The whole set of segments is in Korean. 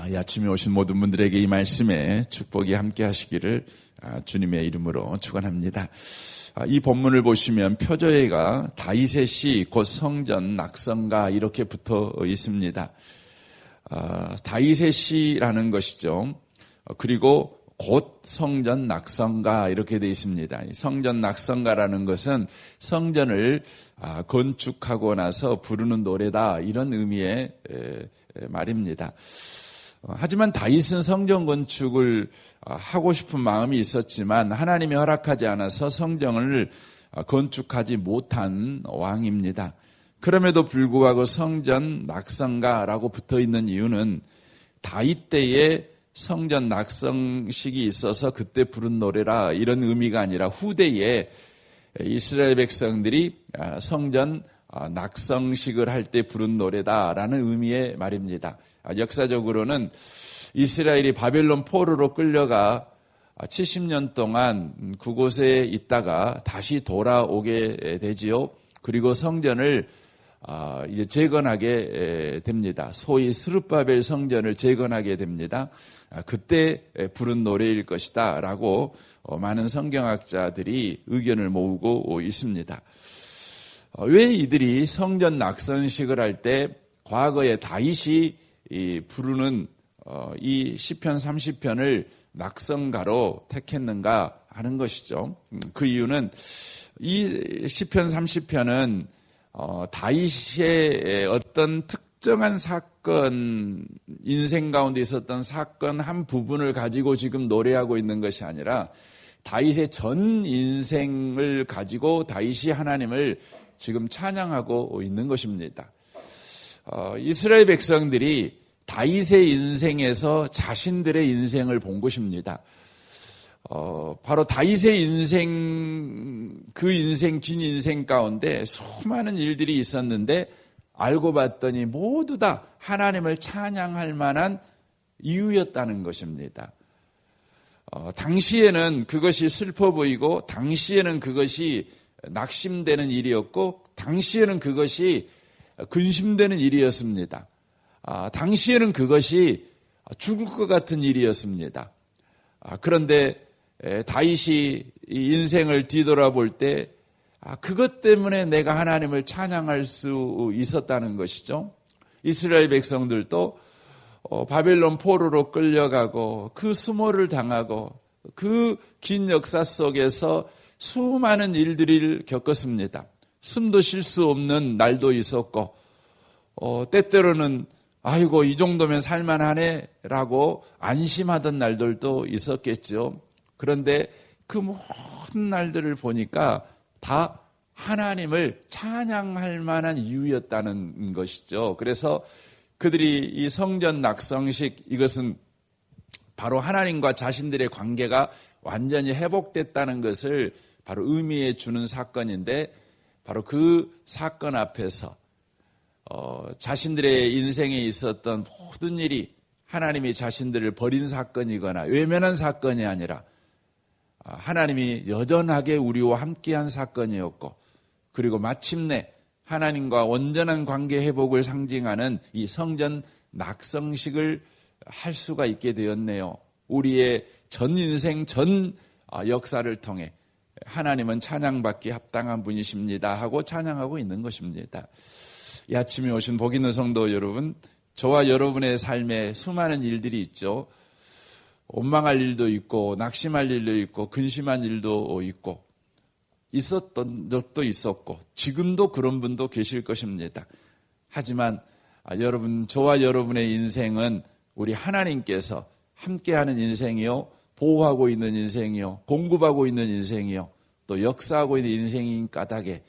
이 아침에 오신 모든 분들에게 이 말씀에 축복이 함께 하시기를 주님의 이름으로 축원합니다. 이 본문을 보시면 표저에가 다윗의 시 곧 성전 낙성가 이렇게 붙어 있습니다. 다윗의 시라는 것이죠. 그리고 곧 성전 낙성가 이렇게 되어 있습니다. 성전 낙성가라는 것은 성전을 건축하고 나서 부르는 노래다 이런 의미의 말입니다. 하지만 다윗은 성전 건축을 하고 싶은 마음이 있었지만 하나님이 허락하지 않아서 성전을 건축하지 못한 왕입니다. 그럼에도 불구하고 성전 낙성가라고 붙어 있는 이유는 다윗 때에 성전 낙성식이 있어서 그때 부른 노래라 이런 의미가 아니라 후대에 이스라엘 백성들이 성전 낙성식을 할 때 부른 노래다라는 의미의 말입니다. 역사적으로는 이스라엘이 바벨론 포로로 끌려가 70년 동안 그곳에 있다가 다시 돌아오게 되지요. 그리고 성전을 이제 재건하게 됩니다. 소위 스룹바벨 성전을 재건하게 됩니다. 그때 부른 노래일 것이다 라고 많은 성경학자들이 의견을 모으고 있습니다. 왜 이들이 성전 낙성식을 할 때 과거에 다윗이 부르는 이 시편 30편을 낙성가로 택했는가 하는 것이죠. 그 이유는 이 시편 30편은 다윗의 어떤 특정한 사건, 인생 가운데 있었던 사건 한 부분을 가지고 지금 노래하고 있는 것이 아니라 다윗의 전 인생을 가지고 다윗이 하나님을 지금 찬양하고 있는 것입니다. 이스라엘 백성들이 다윗의 인생에서 자신들의 인생을 본 것입니다. 바로 다윗의 인생, 긴 인생 가운데 수많은 일들이 있었는데 알고 봤더니 모두 다 하나님을 찬양할 만한 이유였다는 것입니다. 당시에는 그것이 슬퍼 보이고 당시에는 그것이 낙심되는 일이었고 당시에는 그것이 근심되는 일이었습니다. 당시에는 그것이 죽을 것 같은 일이었습니다. 그런데 다윗이 인생을 뒤돌아볼 때 그것 때문에 내가 하나님을 찬양할 수 있었다는 것이죠. 이스라엘 백성들도 바벨론 포로로 끌려가고 그 수모를 당하고 그 긴 역사 속에서 수많은 일들을 겪었습니다. 숨도 쉴 수 없는 날도 있었고 때때로는 아이고 이 정도면 살만하네 라고 안심하던 날들도 있었겠죠. 그런데 그 모든 날들을 보니까 다 하나님을 찬양할 만한 이유였다는 것이죠. 그래서 그들이 이 성전 낙성식, 이것은 바로 하나님과 자신들의 관계가 완전히 회복됐다는 것을 바로 의미해 주는 사건인데 바로 그 사건 앞에서 자신들의 인생에 있었던 모든 일이 하나님이 자신들을 버린 사건이거나 외면한 사건이 아니라 하나님이 여전하게 우리와 함께한 사건이었고 그리고 마침내 하나님과 온전한 관계 회복을 상징하는 이 성전 낙성식을 할 수가 있게 되었네요. 우리의 전 인생 전 역사를 통해 하나님은 찬양받기 합당한 분이십니다 하고 찬양하고 있는 것입니다. 이 아침에 오신 복 있는 성도 여러분, 저와 여러분의 삶에 수많은 일들이 있죠. 원망할 일도 있고 낙심할 일도 있고 근심한 일도 있고 있었던 적도 있었고 지금도 그런 분도 계실 것입니다. 하지만 여러분, 저와 여러분의 인생은 우리 하나님께서 함께하는 인생이요, 보호하고 있는 인생이요, 공급하고 있는 인생이요, 또 역사하고 있는 인생인 까닭에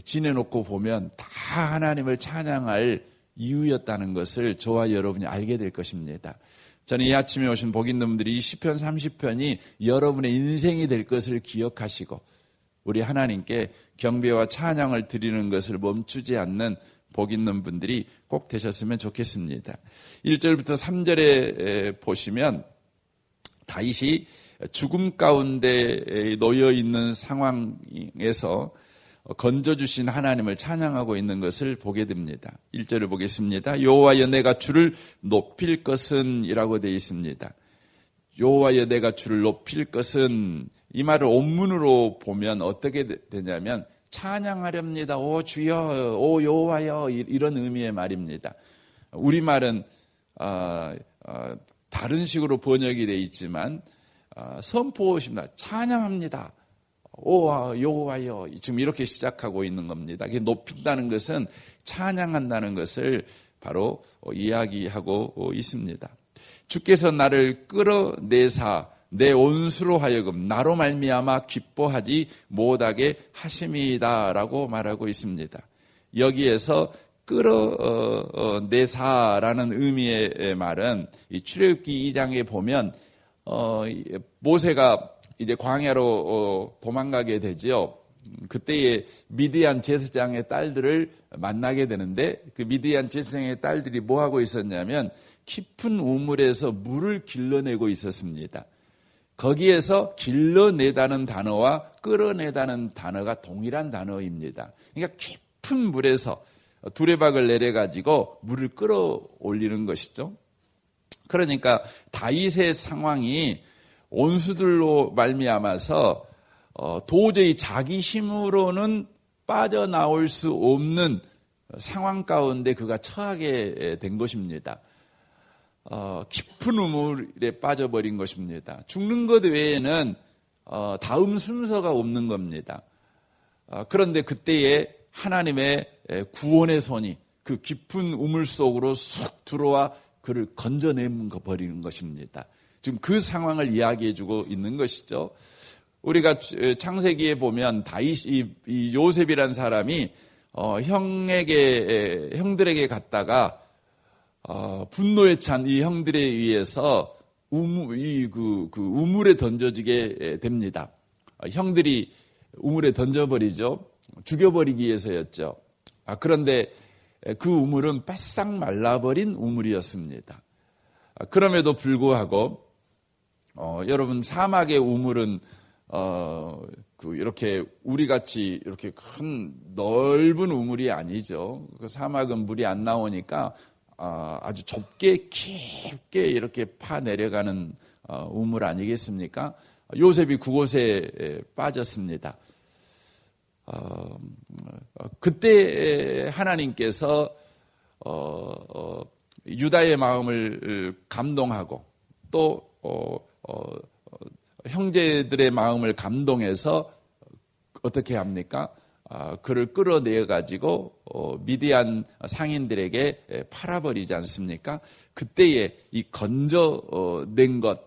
지내놓고 보면 다 하나님을 찬양할 이유였다는 것을 저와 여러분이 알게 될 것입니다. 저는 이 아침에 오신 복 있는 분들이 이 시편 30편이 여러분의 인생이 될 것을 기억하시고 우리 하나님께 경배와 찬양을 드리는 것을 멈추지 않는 복 있는 분들이 꼭 되셨으면 좋겠습니다. 1절부터 3절에 보시면 다윗이 죽음 가운데 놓여 있는 상황에서 건져주신 하나님을 찬양하고 있는 것을 보게 됩니다. 1절을 보겠습니다. 여호와여 내가 주를 높일 것은 이라고 되어 있습니다. 여호와여 내가 주를 높일 것은, 이 말을 원문으로 보면 어떻게 되냐면 찬양하렵니다. 오 주여, 오 여호와여, 이런 의미의 말입니다. 우리말은 다른 식으로 번역이 되어 있지만 선포하십니다. 찬양합니다. 오 여호와여, 지금 이렇게 시작하고 있는 겁니다. 높인다는 것은 찬양한다는 것을 바로 이야기하고 있습니다. 주께서 나를 끌어내사 내 온수로 하여금 나로 말미암아 기뻐하지 못하게 하심이다라고 말하고 있습니다. 여기에서 끌어내사라는 의미의 말은 이 출애굽기 2장에 보면 모세가 이제 광야로 도망가게 되지요. 그때에 미디안 제사장의 딸들을 만나게 되는데, 그 미디안 제사장의 딸들이 뭐 하고 있었냐면 깊은 우물에서 물을 길러내고 있었습니다. 거기에서 길러내다는 단어와 끌어내다는 단어가 동일한 단어입니다. 그러니까 깊은 물에서 두레박을 내려가지고 물을 끌어올리는 것이죠. 그러니까 다윗의 상황이 온수들로 말미암아서 도저히 자기 힘으로는 빠져나올 수 없는 상황 가운데 그가 처하게 된 것입니다. 깊은 우물에 빠져버린 것입니다. 죽는 것 외에는 다음 순서가 없는 겁니다. 그런데 그때에 하나님의 구원의 손이 그 깊은 우물 속으로 쑥 들어와 그를 건져내 버리는 것입니다. 지금 그 상황을 이야기해주고 있는 것이죠. 우리가 창세기에 보면 다윗이, 이 요셉이란 사람이 형들에게 갔다가 분노에 찬 이 형들에 의해서 우물에 던져지게 됩니다. 형들이 우물에 던져버리죠. 죽여버리기 위해서였죠. 그런데 그 우물은 바싹 말라버린 우물이었습니다. 그럼에도 불구하고 여러분, 사막의 우물은 이렇게 우리같이 이렇게 큰 넓은 우물이 아니죠. 그 사막은 물이 안 나오니까 아주 좁게 깊게 이렇게 파 내려가는 우물 아니겠습니까? 요셉이 그곳에 빠졌습니다. 그때 하나님께서 유다의 마음을 감동하고 또 형제들의 마음을 감동해서 어떻게 합니까? 그를 끌어내어 가지고 미디안 상인들에게 팔아버리지 않습니까? 그때에 이 건져낸 것,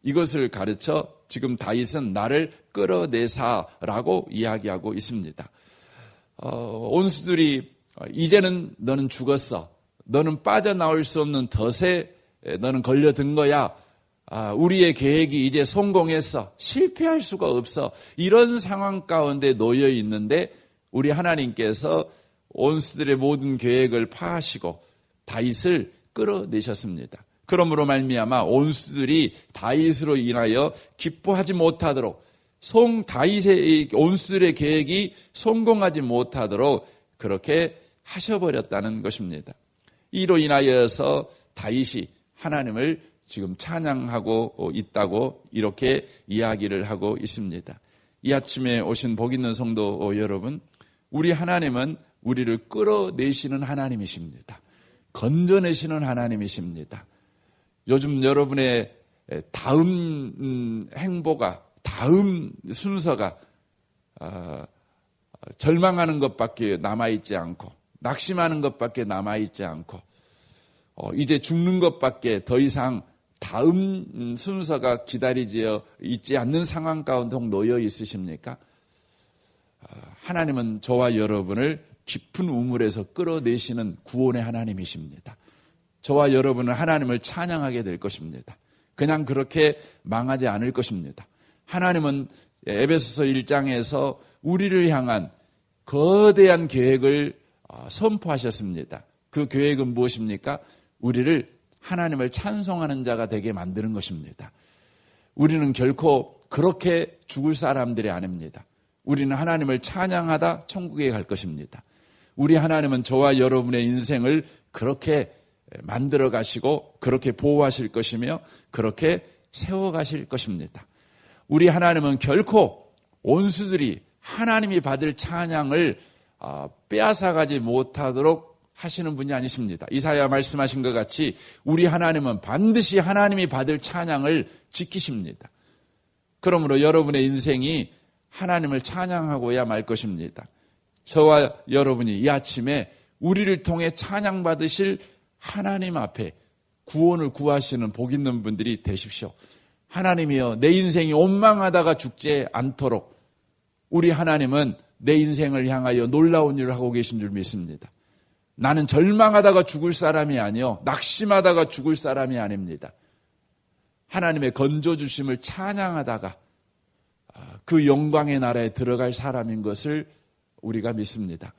이것을 가르쳐 지금 다윗은 나를 끌어내사라고 이야기하고 있습니다. 온수들이 이제는 너는 죽었어. 너는 빠져나올 수 없는 덫에 너는 걸려든 거야. 우리의 계획이 이제 성공했어. 실패할 수가 없어. 이런 상황 가운데 놓여 있는데 우리 하나님께서 온수들의 모든 계획을 파하시고 다윗을 끌어내셨습니다. 그러므로 말미암아 온수들이 다윗으로 인하여 기뻐하지 못하도록, 다윗의 온수들의 계획이 성공하지 못하도록 그렇게 하셔버렸다는 것입니다. 이로 인하여서 다윗이 하나님을 지금 찬양하고 있다고 이렇게 이야기를 하고 있습니다. 이 아침에 오신 복 있는 성도 여러분, 우리 하나님은 우리를 끌어내시는 하나님이십니다. 건져내시는 하나님이십니다. 요즘 여러분의 다음 행보가, 다음 순서가 절망하는 것밖에 남아있지 않고, 낙심하는 것밖에 남아있지 않고, 이제 죽는 것밖에 더 이상 다음 순서가 기다리지 있지 않는 상황 가운데 놓여 있으십니까? 하나님은 저와 여러분을 깊은 우물에서 끌어내시는 구원의 하나님이십니다. 저와 여러분은 하나님을 찬양하게 될 것입니다. 그냥 그렇게 망하지 않을 것입니다. 하나님은 에베소서 1장에서 우리를 향한 거대한 계획을 선포하셨습니다. 그 계획은 무엇입니까? 우리를 하나님을 찬송하는 자가 되게 만드는 것입니다. 우리는 결코 그렇게 죽을 사람들이 아닙니다. 우리는 하나님을 찬양하다 천국에 갈 것입니다. 우리 하나님은 저와 여러분의 인생을 그렇게 만들어 가시고 그렇게 보호하실 것이며 그렇게 세워 가실 것입니다. 우리 하나님은 결코 원수들이 하나님이 받을 찬양을 빼앗아가지 못하도록 하시는 분이 아니십니다. 이사야 말씀하신 것 같이 우리 하나님은 반드시 하나님이 받을 찬양을 지키십니다. 그러므로 여러분의 인생이 하나님을 찬양하고야 말 것입니다. 저와 여러분이 이 아침에 우리를 통해 찬양받으실 하나님 앞에 구원을 구하시는 복 있는 분들이 되십시오. 하나님이여, 내 인생이 원망하다가 죽지 않도록 우리 하나님은 내 인생을 향하여 놀라운 일을 하고 계신 줄 믿습니다. 나는 절망하다가 죽을 사람이 아니요 낙심하다가 죽을 사람이 아닙니다. 하나님의 건져주심을 찬양하다가 그 영광의 나라에 들어갈 사람인 것을 우리가 믿습니다.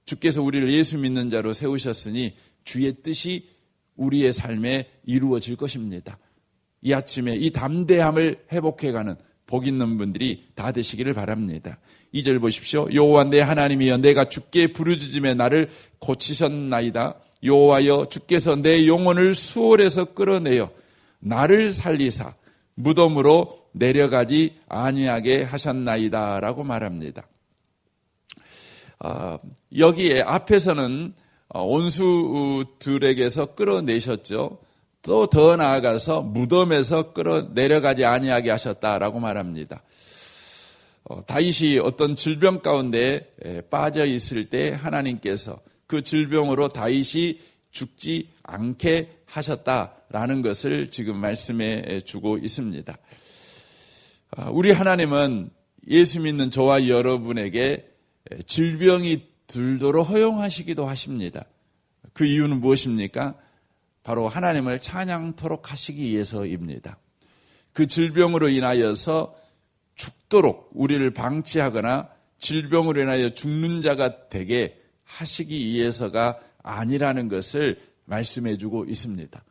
주께서 우리를 예수 믿는 자로 세우셨으니 주의 뜻이 우리의 삶에 이루어질 것입니다. 이 아침에 이 담대함을 회복해가는 복 있는 분들이 다 되시기를 바랍니다. 2절 보십시오. 여호와 내 하나님이여, 내가 주께 부르짖음에 나를 고치셨나이다. 여호와여, 주께서 내 영혼을 수월에서 끌어내어 나를 살리사 무덤으로 내려가지 아니하게 하셨나이다 라고 말합니다. 여기에 앞에서는 원수들에게서 끌어내셨죠. 또 더 나아가서 무덤에서 끌어내려가지 아니하게 하셨다라고 말합니다. 다윗이 어떤 질병 가운데 빠져 있을 때 하나님께서 그 질병으로 다윗이 죽지 않게 하셨다라는 것을 지금 말씀해 주고 있습니다. 우리 하나님은 예수 믿는 저와 여러분에게 질병이 들도록 허용하시기도 하십니다. 그 이유는 무엇입니까? 바로 하나님을 찬양토록 하시기 위해서입니다. 그 질병으로 인하여서 죽도록 우리를 방치하거나 질병으로 인하여 죽는 자가 되게 하시기 위해서가 아니라는 것을 말씀해 주고 있습니다.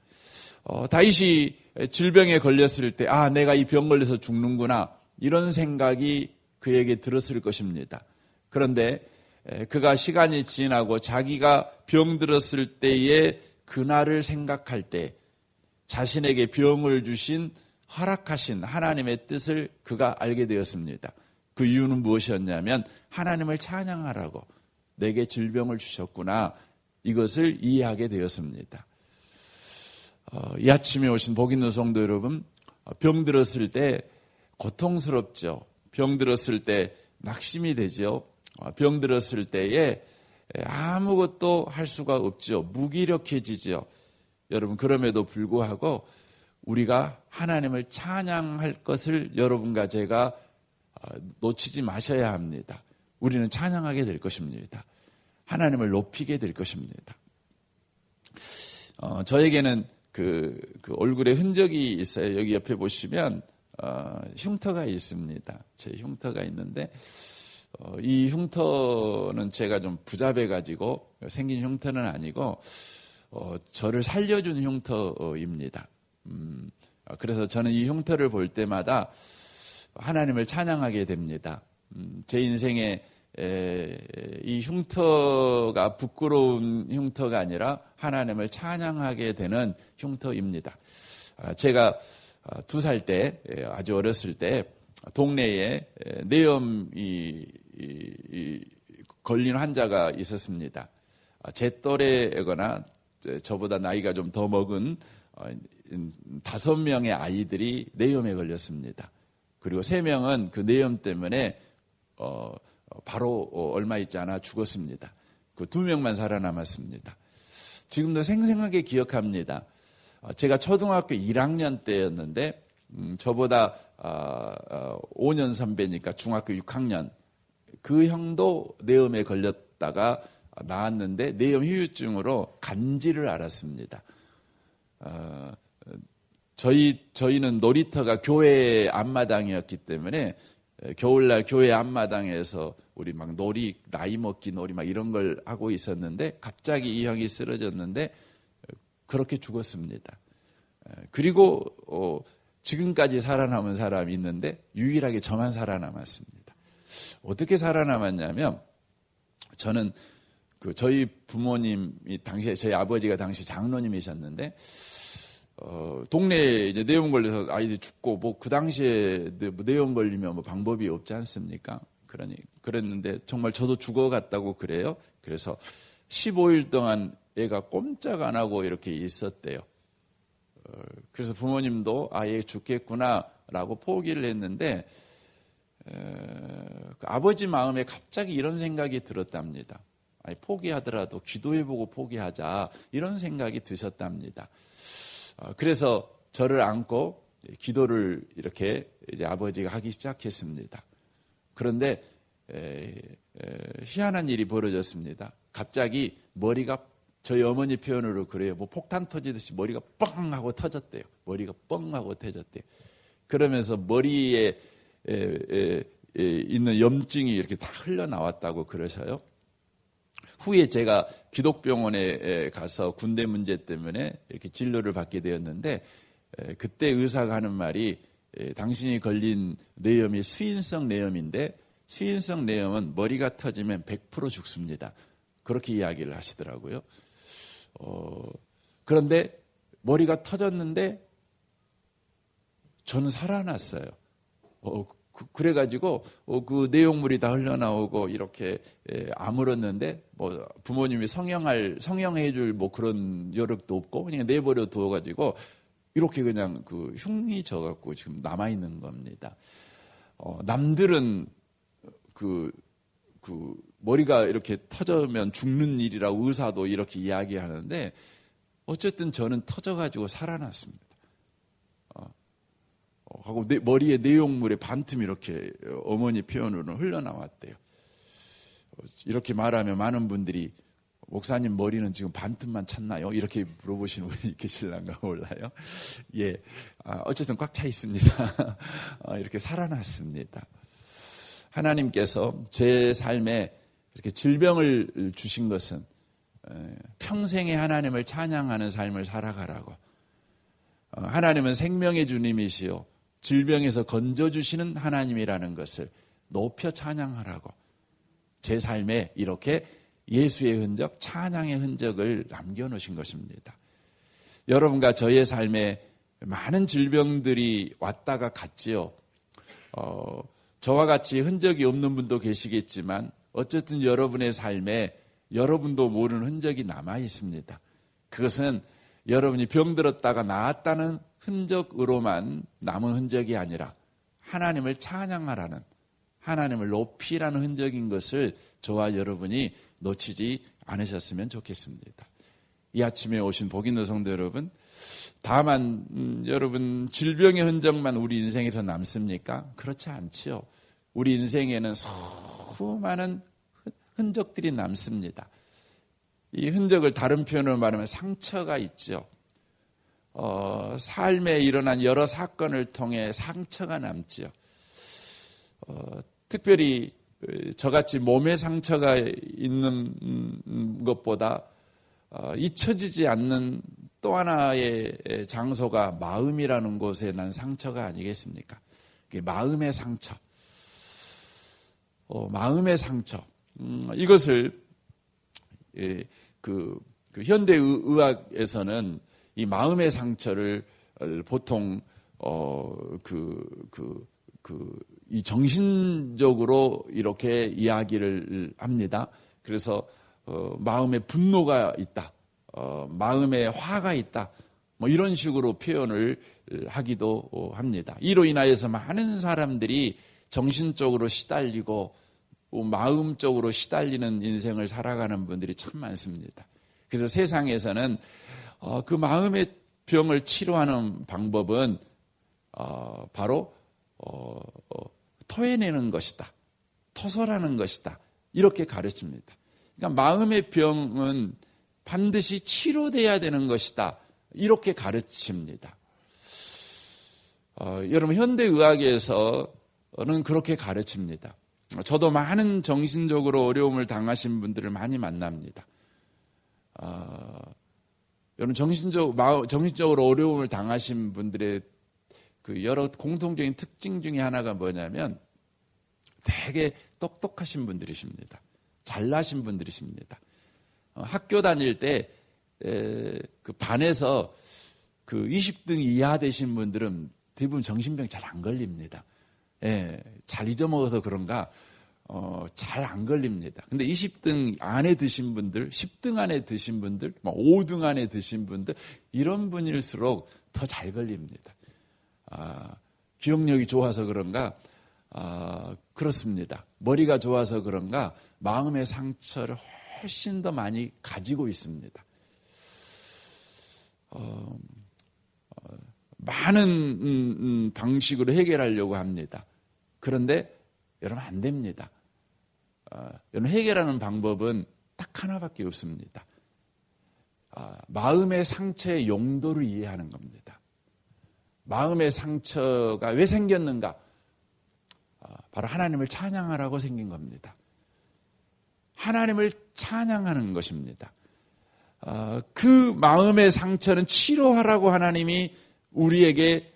다윗이 질병에 걸렸을 때 내가 이 병 걸려서 죽는구나 이런 생각이 그에게 들었을 것입니다. 그런데 그가 시간이 지나고 자기가 병들었을 때의 그날을 생각할 때 자신에게 병을 주신 허락하신 하나님의 뜻을 그가 알게 되었습니다. 그 이유는 무엇이었냐면 하나님을 찬양하라고 내게 질병을 주셨구나 이것을 이해하게 되었습니다. 이 아침에 오신 복 있는 성도 여러분, 병들었을 때 고통스럽죠. 병들었을 때 낙심이 되죠. 병들었을 때에 아무것도 할 수가 없죠. 무기력해지죠. 여러분, 그럼에도 불구하고 우리가 하나님을 찬양할 것을 여러분과 제가 놓치지 마셔야 합니다. 우리는 찬양하게 될 것입니다. 하나님을 높이게 될 것입니다. 저에게는 그 얼굴에 흔적이 있어요. 여기 옆에 보시면 흉터가 있습니다. 제 흉터가 있는데 이 흉터는 제가 좀 부잡해가지고 생긴 흉터는 아니고 저를 살려준 흉터입니다. 그래서 저는 이 흉터를 볼 때마다 하나님을 찬양하게 됩니다. 제 인생에 이 흉터가 부끄러운 흉터가 아니라 하나님을 찬양하게 되는 흉터입니다. 제가 2살 때, 아주 어렸을 때 동네에 뇌염이 걸린 환자가 있었습니다. 제 또래거나 저보다 나이가 좀 더 먹은 5명의 아이들이 뇌염에 걸렸습니다. 그리고 3명은 그 뇌염 때문에 바로 얼마 있지 않아 죽었습니다. 그 2명만 살아남았습니다. 지금도 생생하게 기억합니다. 제가 초등학교 1학년 때였는데 저보다 5년 선배니까 중학교 6학년 그 형도 뇌염에 걸렸다가 나왔는데 뇌염 후유증으로 간지를 앓았습니다. 저희는 놀이터가 교회 앞마당이었기 때문에 겨울날 교회 앞마당에서 우리 막 놀이, 나이 먹기 놀이 막 이런 걸 하고 있었는데 갑자기 이 형이 쓰러졌는데 그렇게 죽었습니다. 그리고 지금까지 살아남은 사람이 있는데 유일하게 저만 살아남았습니다. 어떻게 살아남았냐면, 저는 저희 부모님이 당시에, 저희 아버지가 당시 장로님이셨는데, 동네에 이제 뇌염 걸려서 아이들이 죽고, 그 당시에 뇌염 걸리면 방법이 없지 않습니까? 그랬는데, 정말 저도 죽어갔다고 그래요. 그래서 15일 동안 애가 꼼짝 안 하고 이렇게 있었대요. 그래서 부모님도 얘 죽겠구나라고 포기를 했는데, 아버지 마음에 갑자기 이런 생각이 들었답니다. 포기하더라도 기도해보고 포기하자, 이런 생각이 드셨답니다. 그래서 저를 안고 기도를 이렇게 이제 아버지가 하기 시작했습니다. 그런데 희한한 일이 벌어졌습니다. 갑자기 머리가, 저희 어머니 표현으로 그래요. 폭탄 터지듯이 머리가 뻥 하고 터졌대요. 머리가 뻥 하고 터졌대요. 그러면서 머리에 있는 염증이 이렇게 다 흘러나왔다고 그러셔요. 후에 제가 기독병원에 가서 군대 문제 때문에 이렇게 진료를 받게 되었는데, 그때 의사가 하는 말이, 당신이 걸린 뇌염이 수인성 뇌염인데, 수인성 뇌염은 머리가 터지면 100% 죽습니다. 그렇게 이야기를 하시더라고요. 그런데 머리가 터졌는데 저는 살아났어요. 그래가지고 그 내용물이 다 흘러나오고 이렇게 아물었는데, 부모님이 성형해줄 그런 여력도 없고 그냥 내버려 두어가지고 이렇게 그냥 흉이 져갖고 지금 남아있는 겁니다. 남들은 머리가 이렇게 터지면 죽는 일이라고 의사도 이렇게 이야기하는데, 어쨌든 저는 터져가지고 살아났습니다. 하고 머리에 내용물에 반틈이 이렇게 어머니 표현으로는 흘러나왔대요. 이렇게 말하면 많은 분들이, 목사님 머리는 지금 반틈만 찼나요? 이렇게 물어보시는 분이 계실란가 몰라요. 예, 어쨌든 꽉 차 있습니다. 이렇게 살아났습니다. 하나님께서 제 삶에 이렇게 질병을 주신 것은 평생에 하나님을 찬양하는 삶을 살아가라고. 하나님은 생명의 주님이시요 질병에서 건져주시는 하나님이라는 것을 높여 찬양하라고, 제 삶에 이렇게 예수의 흔적, 찬양의 흔적을 남겨놓으신 것입니다. 여러분과 저의 삶에 많은 질병들이 왔다가 갔지요. 저와 같이 흔적이 없는 분도 계시겠지만 어쨌든 여러분의 삶에 여러분도 모르는 흔적이 남아 있습니다. 그것은 여러분이 병들었다가 나았다는 흔적으로만 남은 흔적이 아니라 하나님을 찬양하라는, 하나님을 높이라는 흔적인 것을 저와 여러분이 놓치지 않으셨으면 좋겠습니다. 이 아침에 오신 복 있는 성도 여러분, 다만 여러분 질병의 흔적만 우리 인생에서 남습니까? 그렇지 않지요. 우리 인생에는 수많은 흔적들이 남습니다. 이 흔적을 다른 표현으로 말하면 상처가 있죠. 삶에 일어난 여러 사건을 통해 상처가 남지요. 특별히 저같이 몸에 상처가 있는 것보다 잊혀지지 않는 또 하나의 장소가 마음이라는 곳에 난 상처가 아니겠습니까? 마음의 상처. 마음의 상처. 이것을 현대 의학에서는 이 마음의 상처를 보통 이 정신적으로 이렇게 이야기를 합니다. 그래서 마음에 분노가 있다, 마음에 화가 있다, 이런 식으로 표현을 하기도 합니다. 이로 인하여서 많은 사람들이 정신적으로 시달리고 마음적으로 시달리는 인생을 살아가는 분들이 참 많습니다. 그래서 세상에서는 그 마음의 병을 치료하는 방법은 바로 토해내는 것이다, 토설하는 것이다, 이렇게 가르칩니다. 그러니까 마음의 병은 반드시 치료돼야 되는 것이다, 이렇게 가르칩니다. 여러분, 현대의학에서는 그렇게 가르칩니다. 저도 많은 정신적으로 어려움을 당하신 분들을 많이 만납니다. 여러분, 정신적으로 어려움을 당하신 분들의 그 여러 공통적인 특징 중에 하나가 뭐냐면, 되게 똑똑하신 분들이십니다. 잘나신 분들이십니다. 학교 다닐 때 그 반에서 그 20등 이하 되신 분들은 대부분 정신병 잘 안 걸립니다. 잘 잊어먹어서 그런가 잘 안 걸립니다. 근데 20등 안에 드신 분들, 10등 안에 드신 분들, 5등 안에 드신 분들 이런 분일수록 더 잘 걸립니다. 기억력이 좋아서 그런가 그렇습니다. 머리가 좋아서 그런가 마음의 상처를 훨씬 더 많이 가지고 있습니다. 많은 방식으로 해결하려고 합니다. 그런데 여러분 안 됩니다. 여러분 해결하는 방법은 딱 하나밖에 없습니다. 마음의 상처의 용도를 이해하는 겁니다. 마음의 상처가 왜 생겼는가? 바로 하나님을 찬양하라고 생긴 겁니다. 하나님을 찬양하는 것입니다. 그 마음의 상처는 치료하라고 하나님이 우리에게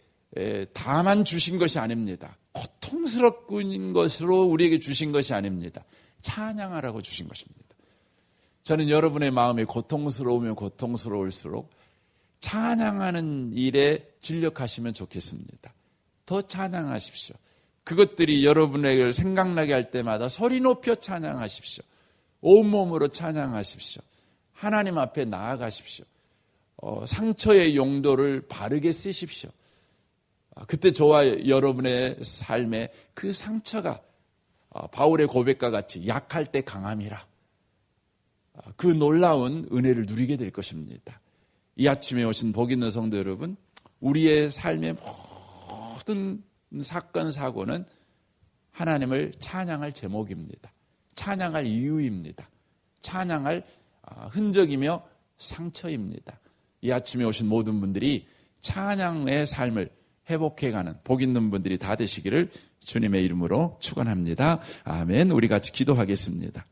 다만 주신 것이 아닙니다. 고통스럽군 것으로 우리에게 주신 것이 아닙니다. 찬양하라고 주신 것입니다. 저는 여러분의 마음이 고통스러우면 고통스러울수록 찬양하는 일에 진력하시면 좋겠습니다. 더 찬양하십시오. 그것들이 여러분에게 생각나게 할 때마다 소리 높여 찬양하십시오. 온몸으로 찬양하십시오. 하나님 앞에 나아가십시오. 상처의 용도를 바르게 쓰십시오. 그때 저와 여러분의 삶에 그 상처가 바울의 고백과 같이 약할 때 강함이라 그 놀라운 은혜를 누리게 될 것입니다. 이 아침에 오신 복 있는 성도 여러분, 우리의 삶의 모든 사건 사고는 하나님을 찬양할 제목입니다. 찬양할 이유입니다. 찬양할 흔적이며 상처입니다. 이 아침에 오신 모든 분들이 찬양의 삶을 회복해가는 복 있는 분들이 다 되시기를 주님의 이름으로 축원합니다. 아멘. 우리 같이 기도하겠습니다.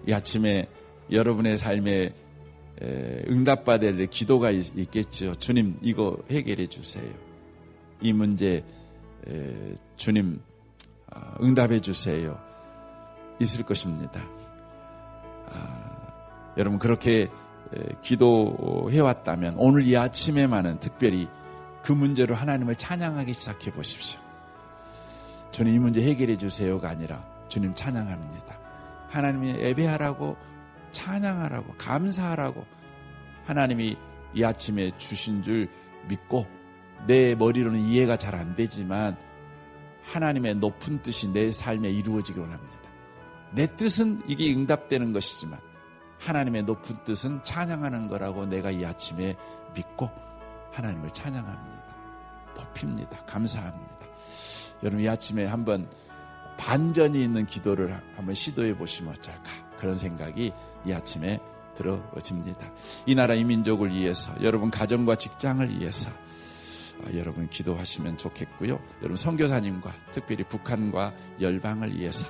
이 아침에 여러분의 삶에 응답받아야 될 기도가 있겠죠. 주님, 이거 해결해 주세요. 이 문제 주님 응답해 주세요. 있을 것입니다. 여러분 그렇게 기도해왔다면 오늘 이 아침에만은 특별히 그 문제로 하나님을 찬양하기 시작해 보십시오. 주님 이 문제 해결해 주세요가 아니라 주님 찬양합니다. 하나님이 예배하라고 찬양하라고 감사하라고 하나님이 이 아침에 주신 줄 믿고 내 머리로는 이해가 잘 안 되지만 하나님의 높은 뜻이 내 삶에 이루어지기 원합니다. 내 뜻은 이게 응답되는 것이지만 하나님의 높은 뜻은 찬양하는 거라고 내가 이 아침에 믿고 하나님을 찬양합니다. 높입니다. 감사합니다. 여러분 이 아침에 한번 반전이 있는 기도를 한번 시도해 보시면 어쩔까 그런 생각이 이 아침에 들어집니다. 이 나라 이 민족을 위해서 여러분 가정과 직장을 위해서 여러분 기도하시면 좋겠고요. 여러분 선교사님과 특별히 북한과 열방을 위해서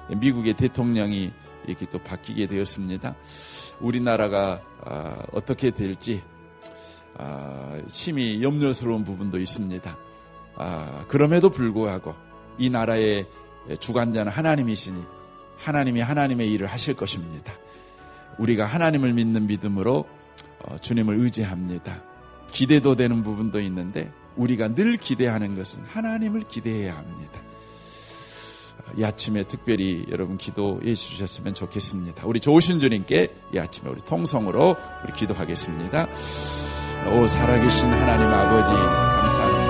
미국의 대통령이 이렇게 또 바뀌게 되었습니다. 우리나라가 어떻게 될지 심히 염려스러운 부분도 있습니다. 그럼에도 불구하고 이 나라의 주관자는 하나님이시니 하나님이 하나님의 일을 하실 것입니다. 우리가 하나님을 믿는 믿음으로 주님을 의지합니다. 기대도 되는 부분도 있는데 우리가 늘 기대하는 것은 하나님을 기대해야 합니다. 이 아침에 특별히 여러분 기도해 주셨으면 좋겠습니다. 우리 좋으신 주님께 이 아침에 우리 통성으로 우리 기도하겠습니다. 오 살아계신 하나님 아버지 감사합니다.